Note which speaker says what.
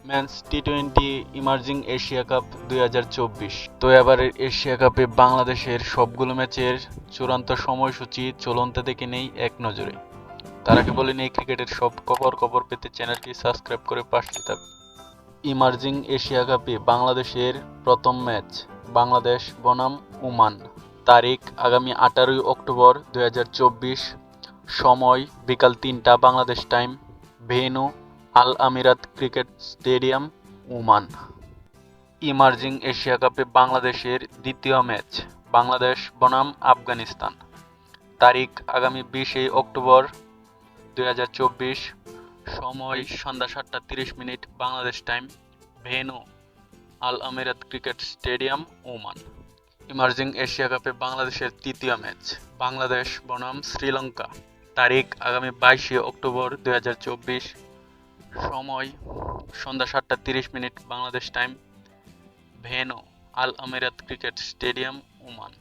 Speaker 1: Men's T20 emerging Asia cup 2024। তো এবারের Asia কাপে বাংলাদেশের সবগুলো ম্যাচের চূড়ান্ত সময়সূচি চলন্ত দেখে নেই এক নজরে। তার আগে বলে নেই, ক্রিকেটের সব খবর পেতে চ্যানেলটি সাবস্ক্রাইব করে পাশে থাকুন। ইমার্জিং এশিয়া কাপে বাংলাদেশের প্রথম ম্যাচ বাংলাদেশ বনাম ওমান। তারিখ আগামী 18 অক্টোবর 2024। সময় বিকাল 3টা বাংলাদেশ টাইম। ভেন্যু আল আমিরাত cricket stadium, Oman. Emerging Asia কাপে বাংলাদেশের দ্বিতীয় ম্যাচ বাংলাদেশ বনাম আফগানিস্তান। তারিখ আগামী 20 অক্টোবর 2024। সময় সন্ধ্যা 7টা 30 বাংলাদেশ টাইম। ভেন্যু আল আমিরাত cricket stadium, Oman. Emerging Asia কাপে বাংলাদেশের তৃতীয় ম্যাচ বাংলাদেশ বনাম শ্রীলঙ্কা। তারিখ আগামী 22 অক্টোবর 2024। সময় সন্ধ্যা 7টা 30 বাংলাদেশ টাইম। ভেন্যু আল আমিরাত ক্রিকেট স্টেডিয়াম, ওমান।